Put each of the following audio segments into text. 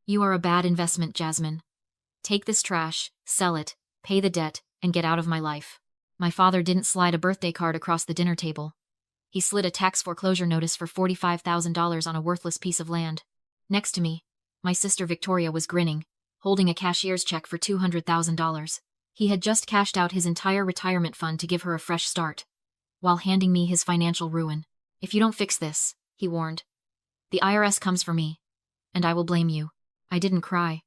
You are a bad investment, Jasmine. Take this trash, sell it, pay the debt, and get out of my life. My father didn't slide a birthday card across the dinner table. He slid a tax foreclosure notice for $45,000 on a worthless piece of land. Next to me, my sister Victoria was grinning, holding a cashier's check for $200,000. He had just cashed out his entire retirement fund to give her a fresh start, while handing me his financial ruin. If you don't fix this, he warned, the IRS comes for me, and I will blame you. I didn't cry.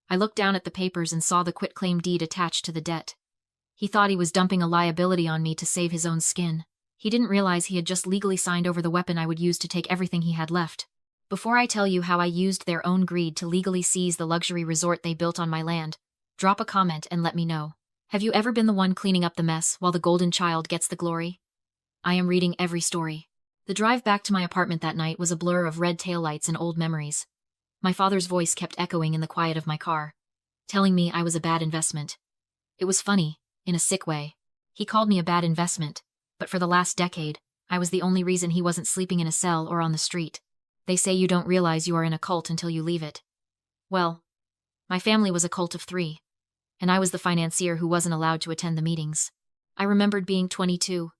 I looked down at the papers and saw the quitclaim deed attached to the debt. He thought he was dumping a liability on me to save his own skin. He didn't realize he had just legally signed over the weapon I would use to take everything he had left. Before I tell you how I used their own greed to legally seize the luxury resort they built on my land, drop a comment and let me know. Have you ever been the one cleaning up the mess while the golden child gets the glory? I am reading every story. The drive back to my apartment that night was a blur of red taillights and old memories. My father's voice kept echoing in the quiet of my car, telling me I was a bad investment. It was funny, in a sick way. He called me a bad investment, but for the last decade, I was the only reason he wasn't sleeping in a cell or on the street. They say you don't realize you are in a cult until you leave it. Well, my family was a cult of 3, and I was the financier who wasn't allowed to attend the meetings. I remembered being 22,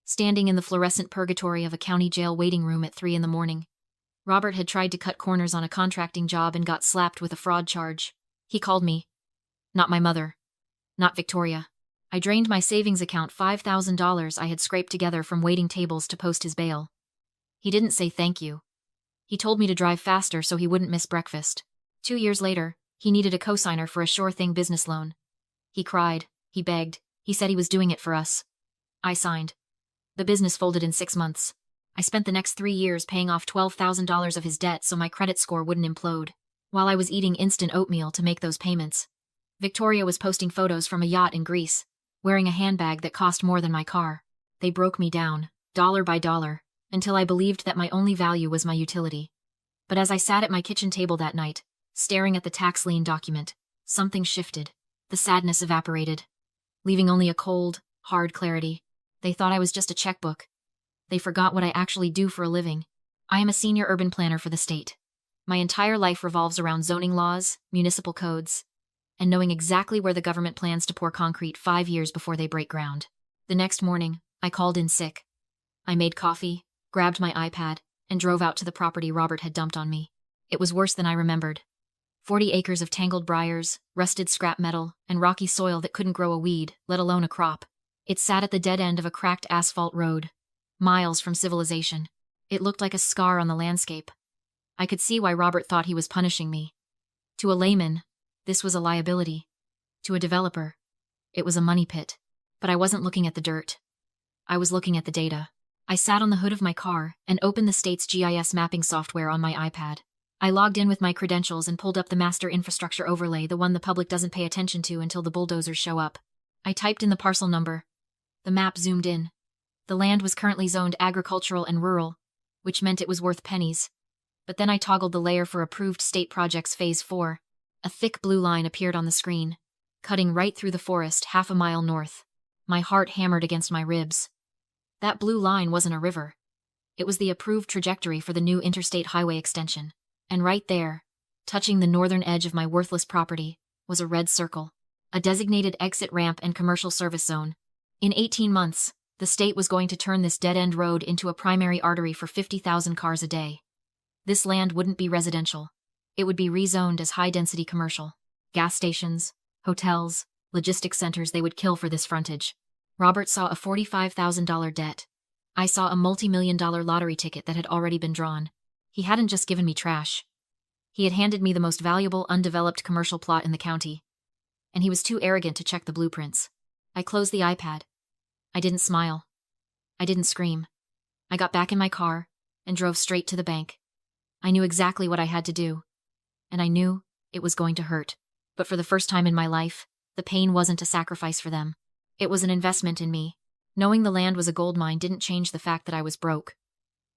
standing in the fluorescent purgatory of a county jail waiting room at 3 in the morning. Robert had tried to cut corners on a contracting job and got slapped with a fraud charge. He called me. Not my mother. Not Victoria. I drained my savings account $5,000 I had scraped together from waiting tables to post his bail. He didn't say thank you. He told me to drive faster so he wouldn't miss breakfast. 2 years later, he needed a cosigner for a sure-thing business loan. He cried, he begged, he said he was doing it for us. I signed. The business folded in 6 months. I spent the next 3 years paying off $12,000 of his debt so my credit score wouldn't implode. While I was eating instant oatmeal to make those payments, Victoria was posting photos from a yacht in Greece, wearing a handbag that cost more than my car. They broke me down, dollar by dollar, until I believed that my only value was my utility. But as I sat at my kitchen table that night, staring at the tax lien document, something shifted. The sadness evaporated, leaving only a cold, hard clarity. They thought I was just a checkbook. They forgot what I actually do for a living. I am a senior urban planner for the state. My entire life revolves around zoning laws, municipal codes, and knowing exactly where the government plans to pour concrete 5 years before they break ground. The next morning, I called in sick. I made coffee, grabbed my iPad, and drove out to the property Robert had dumped on me. It was worse than I remembered. 40 acres of tangled briars, rusted scrap metal, and rocky soil that couldn't grow a weed, let alone a crop. It sat at the dead end of a cracked asphalt road, miles from civilization. It looked like a scar on the landscape. I could see why Robert thought he was punishing me. To a layman, this was a liability. To a developer, it was a money pit. But I wasn't looking at the dirt. I was looking at the data. I sat on the hood of my car and opened the state's GIS mapping software on my iPad. I logged in with my credentials and pulled up the master infrastructure overlay, the one the public doesn't pay attention to until the bulldozers show up. I typed in the parcel number. The map zoomed in. The land was currently zoned agricultural and rural, which meant it was worth pennies. But then I toggled the layer for approved state projects Phase 4. A thick blue line appeared on the screen, cutting right through the forest half a mile north. My heart hammered against my ribs. That blue line wasn't a river. It was the approved trajectory for the new interstate highway extension. And right there, touching the northern edge of my worthless property, was a red circle. A designated exit ramp and commercial service zone. In 18 months, the state was going to turn this dead-end road into a primary artery for 50,000 cars a day. This land wouldn't be residential. It would be rezoned as high-density commercial. Gas stations, hotels, logistics centers they would kill for this frontage. Robert saw a $45,000 debt. I saw a multi-million-dollar lottery ticket that had already been drawn. He hadn't just given me trash. He had handed me the most valuable undeveloped commercial plot in the county. And he was too arrogant to check the blueprints. I closed the iPad. I didn't smile. I didn't scream. I got back in my car and drove straight to the bank. I knew exactly what I had to do. And I knew it was going to hurt. But for the first time in my life, the pain wasn't a sacrifice for them. It was an investment in me. Knowing the land was a gold mine didn't change the fact that I was broke.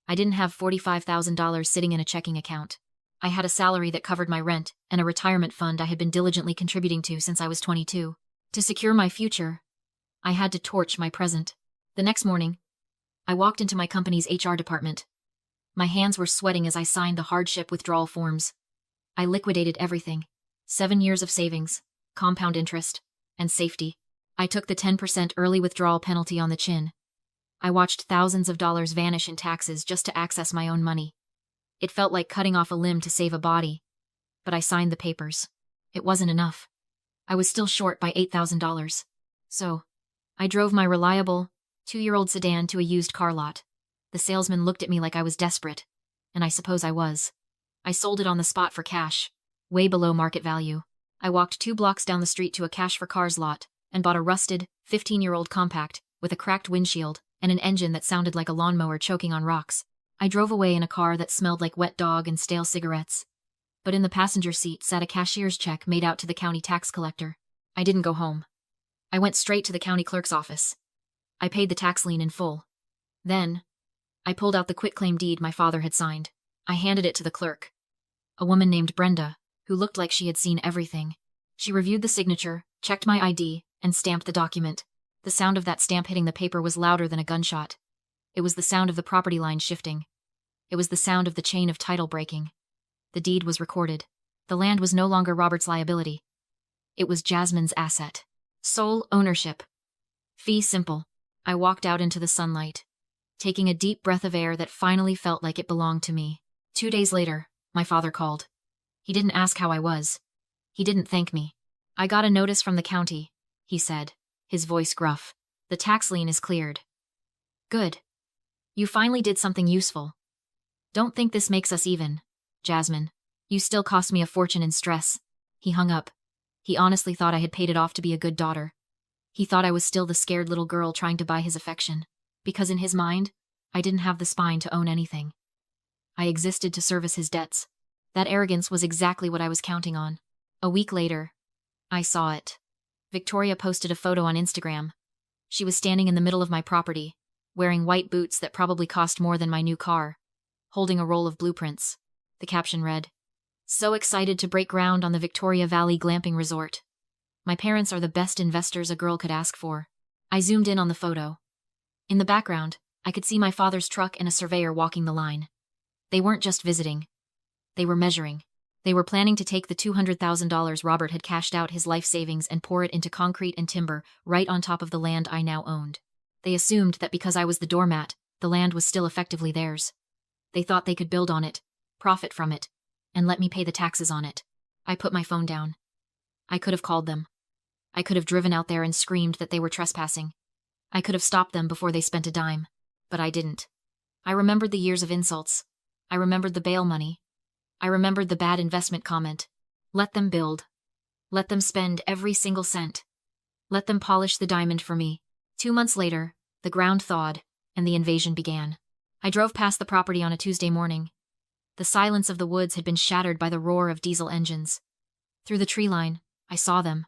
I didn't have $45,000 sitting in a checking account. I had a salary that covered my rent and a retirement fund I had been diligently contributing to since I was 22. To secure my future, I had to torch my present. The next morning, I walked into my company's HR department. My hands were sweating as I signed the hardship withdrawal forms. I liquidated everything. 7 years of savings, compound interest, and safety. I took the 10% early withdrawal penalty on the chin. I watched thousands of dollars vanish in taxes just to access my own money. It felt like cutting off a limb to save a body. But I signed the papers. It wasn't enough. I was still short by $8,000. So, I drove my reliable, 2-year-old sedan to a used car lot. The salesman looked at me like I was desperate, and I suppose I was. I sold it on the spot for cash, way below market value. I walked 2 blocks down the street to a cash for cars lot and bought a rusted, 15-year-old compact with a cracked windshield and an engine that sounded like a lawnmower choking on rocks. I drove away in a car that smelled like wet dog and stale cigarettes. But in the passenger seat sat a cashier's check made out to the county tax collector. I didn't go home. I went straight to the county clerk's office. I paid the tax lien in full. Then, I pulled out the quitclaim deed my father had signed. I handed it to the clerk. A woman named Brenda, who looked like she had seen everything. She reviewed the signature, checked my ID, and stamped the document. The sound of that stamp hitting the paper was louder than a gunshot. It was the sound of the property line shifting. It was the sound of the chain of title breaking. The deed was recorded. The land was no longer Robert's liability. It was Jasmine's asset. Sole ownership. Fee simple. I walked out into the sunlight, taking a deep breath of air that finally felt like it belonged to me. 2 days later, my father called. He didn't ask how I was. He didn't thank me. I got a notice from the county, he said, his voice gruff. The tax lien is cleared. Good. You finally did something useful. Don't think this makes us even, Jasmine. You still cost me a fortune in stress. He hung up. He honestly thought I had paid it off to be a good daughter. He thought I was still the scared little girl trying to buy his affection. Because in his mind, I didn't have the spine to own anything. I existed to service his debts. That arrogance was exactly what I was counting on. A week later, I saw it. Victoria posted a photo on Instagram. She was standing in the middle of my property, wearing white boots that probably cost more than my new car, holding a roll of blueprints. The caption read, "So excited to break ground on the Victoria Valley glamping resort. My parents are the best investors a girl could ask for." I zoomed in on the photo. In the background, I could see my father's truck and a surveyor walking the line. They weren't just visiting. They were measuring. They were planning to take the $200,000 Robert had cashed out his life savings and pour it into concrete and timber right on top of the land I now owned. They assumed that because I was the doormat, the land was still effectively theirs. They thought they could build on it, profit from it, and let me pay the taxes on it. I put my phone down. I could have called them. I could have driven out there and screamed that they were trespassing. I could have stopped them before they spent a dime. But I didn't. I remembered the years of insults. I remembered the bail money. I remembered the bad investment comment. Let them build. Let them spend every single cent. Let them polish the diamond for me. 2 months later, the ground thawed, and the invasion began. I drove past the property on a Tuesday morning. The silence of the woods had been shattered by the roar of diesel engines. Through the tree line, I saw them.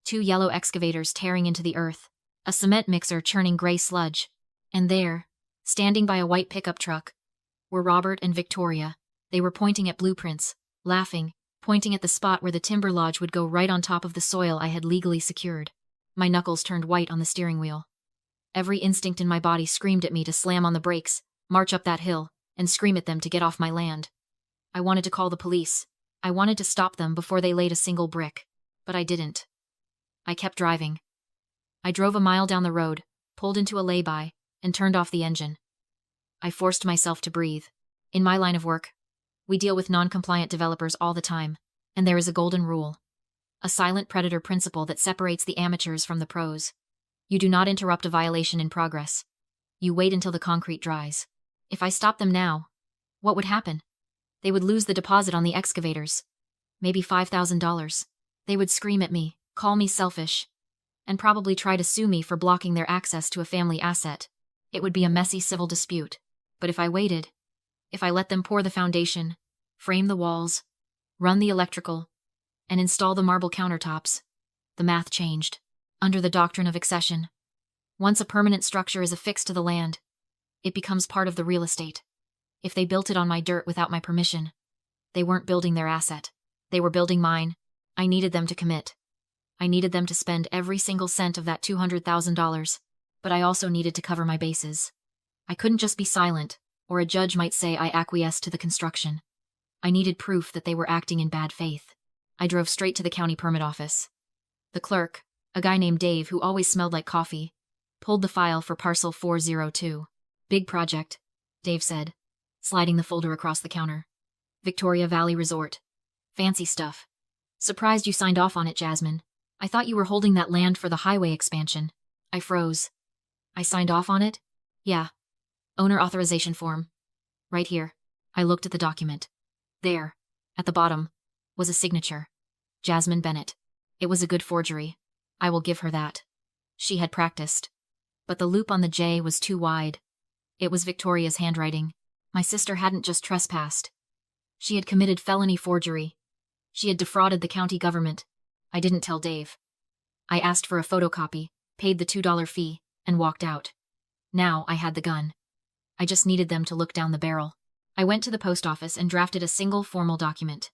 2 yellow excavators tearing into the earth, a cement mixer churning gray sludge, and there, standing by a white pickup truck, were Robert and Victoria. They were pointing at blueprints, laughing, pointing at the spot where the timber lodge would go right on top of the soil I had legally secured. My knuckles turned white on the steering wheel. Every instinct in my body screamed at me to slam on the brakes, march up that hill, and scream at them to get off my land. I wanted to call the police. I wanted to stop them before they laid a single brick. But I didn't. I kept driving. I drove a mile down the road, pulled into a lay-by, and turned off the engine. I forced myself to breathe. In my line of work, we deal with non-compliant developers all the time, and there is a golden rule. A silent predator principle that separates the amateurs from the pros. You do not interrupt a violation in progress. You wait until the concrete dries. If I stopped them now, what would happen? They would lose the deposit on the excavators. Maybe $5,000. They would scream at me, call me selfish, and probably try to sue me for blocking their access to a family asset. It would be a messy civil dispute. But if I waited, if I let them pour the foundation, frame the walls, run the electrical, and install the marble countertops, the math changed. Under the doctrine of accession, once a permanent structure is affixed to the land, it becomes part of the real estate. If they built it on my dirt without my permission, they weren't building their asset. They were building mine. I needed them to commit. I needed them to spend every single cent of that $200,000, but I also needed to cover my bases. I couldn't just be silent, or a judge might say I acquiesced to the construction. I needed proof that they were acting in bad faith. I drove straight to the county permit office. The clerk, a guy named Dave who always smelled like coffee, pulled the file for parcel 402. Big project, Dave said, sliding the folder across the counter. Victoria Valley Resort. Fancy stuff. Surprised you signed off on it, Jasmine. I thought you were holding that land for the highway expansion. I froze. I signed off on it? Yeah. Owner authorization form. Right here. I looked at the document. There, at the bottom, was a signature. Jasmine Bennett. It was a good forgery. I will give her that. She had practiced. But the loop on the J was too wide. It was Victoria's handwriting. My sister hadn't just trespassed. She had committed felony forgery. She had defrauded the county government. I didn't tell Dave. I asked for a photocopy, paid the $2 fee, and walked out. Now I had the gun. I just needed them to look down the barrel. I went to the post office and drafted a single formal document.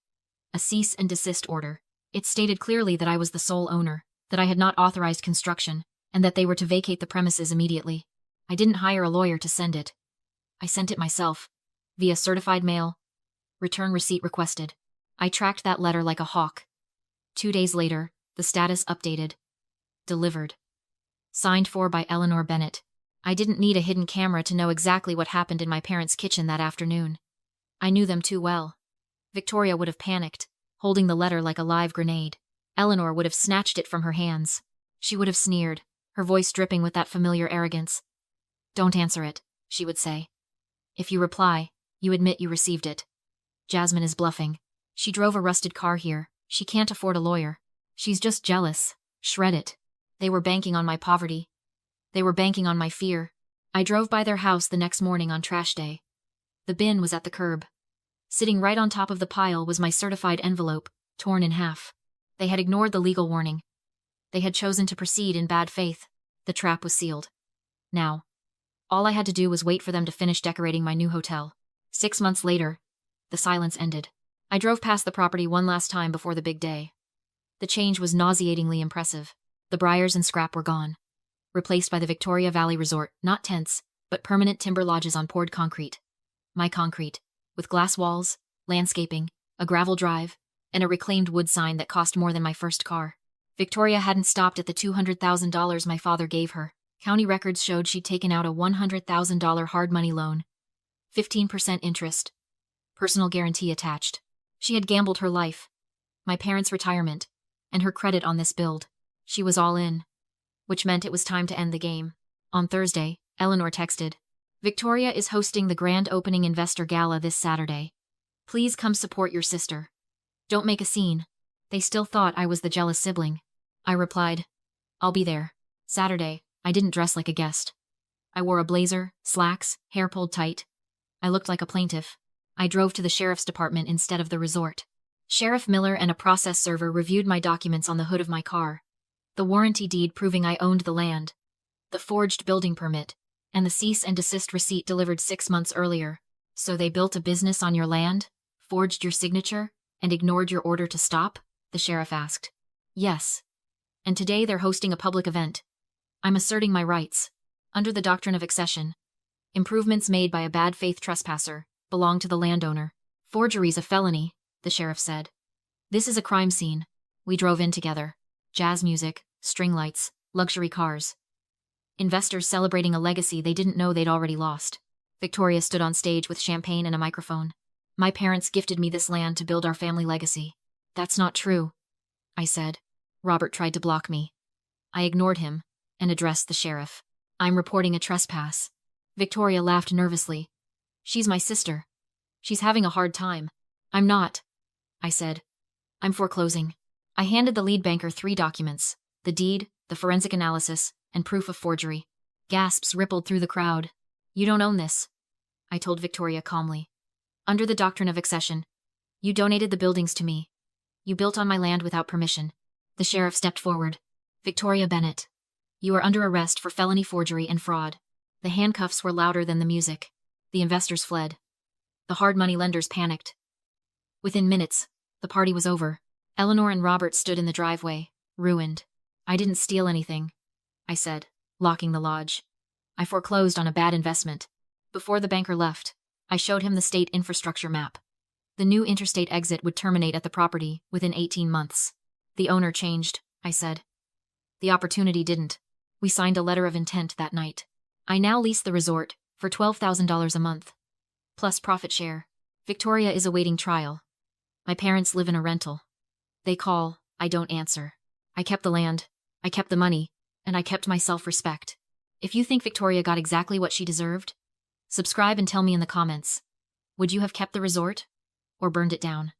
A cease and desist order. It stated clearly that I was the sole owner, that I had not authorized construction, and that they were to vacate the premises immediately. I didn't hire a lawyer to send it. I sent it myself, via certified mail. Return receipt requested. I tracked that letter like a hawk. 2 days later, the status updated. Delivered. Signed for by Eleanor Bennett. I didn't need a hidden camera to know exactly what happened in my parents' kitchen that afternoon. I knew them too well. Victoria would have panicked, holding the letter like a live grenade. Eleanor would have snatched it from her hands. She would have sneered, her voice dripping with that familiar arrogance. Don't answer it, she would say. If you reply, you admit you received it. Jasmine is bluffing. She drove a rusted car here. She can't afford a lawyer. She's just jealous. Shred it. They were banking on my poverty. They were banking on my fear. I drove by their house the next morning on trash day. The bin was at the curb. Sitting right on top of the pile was my certified envelope, torn in half. They had ignored the legal warning. They had chosen to proceed in bad faith. The trap was sealed. Now, all I had to do was wait for them to finish decorating my new hotel. 6 months later, the silence ended. I drove past the property one last time before the big day. The change was nauseatingly impressive. The briars and scrap were gone, replaced by the Victoria Valley Resort, not tents, but permanent timber lodges on poured concrete. My concrete, with glass walls, landscaping, a gravel drive, and a reclaimed wood sign that cost more than my first car. Victoria hadn't stopped at the $200,000 my father gave her. County records showed she'd taken out a $100,000 hard money loan. 15% interest. Personal guarantee attached. She had gambled her life, my parents' retirement, and her credit on this build. She was all in, which meant it was time to end the game. On Thursday, Eleanor texted, Victoria is hosting the grand opening investor gala this Saturday. Please come support your sister. Don't make a scene. They still thought I was the jealous sibling. I replied, I'll be there. Saturday, I didn't dress like a guest. I wore a blazer, slacks, hair pulled tight. I looked like a plaintiff. I drove to the sheriff's department instead of the resort. Sheriff Miller and a process server reviewed my documents on the hood of my car. The warranty deed proving I owned the land, the forged building permit, and the cease and desist receipt delivered 6 months earlier. So they built a business on your land, forged your signature, and ignored your order to stop? The sheriff asked. Yes. And today they're hosting a public event. I'm asserting my rights. Under the doctrine of accession. Improvements made by a bad faith trespasser belong to the landowner. Forgery's a felony, the sheriff said. This is a crime scene. We drove in together. Jazz music, string lights, luxury cars. Investors celebrating a legacy they didn't know they'd already lost. Victoria stood on stage with champagne and a microphone. My parents gifted me this land to build our family legacy. That's not true, I said. Robert tried to block me. I ignored him and addressed the sheriff. I'm reporting a trespass. Victoria laughed nervously. She's my sister. She's having a hard time. I'm not, I said. I'm foreclosing. I handed the lead banker 3 documents, the deed, the forensic analysis, and proof of forgery. Gasps rippled through the crowd. You don't own this, I told Victoria calmly. Under the doctrine of accession, you donated the buildings to me. You built on my land without permission. The sheriff stepped forward. Victoria Bennett, you are under arrest for felony forgery and fraud. The handcuffs were louder than the music. The investors fled. The hard money lenders panicked. Within minutes, the party was over. Eleanor and Robert stood in the driveway, ruined. I didn't steal anything, I said, locking the lodge. I foreclosed on a bad investment. Before the banker left, I showed him the state infrastructure map. The new interstate exit would terminate at the property within 18 months. The owner changed, I said. The opportunity didn't. We signed a letter of intent that night. I now lease the resort for $12,000 a month, plus profit share. Victoria is awaiting trial. My parents live in a rental. They call, I don't answer. I kept the land, I kept the money, and I kept my self-respect. If you think Victoria got exactly what she deserved, subscribe and tell me in the comments. Would you have kept the resort or burned it down?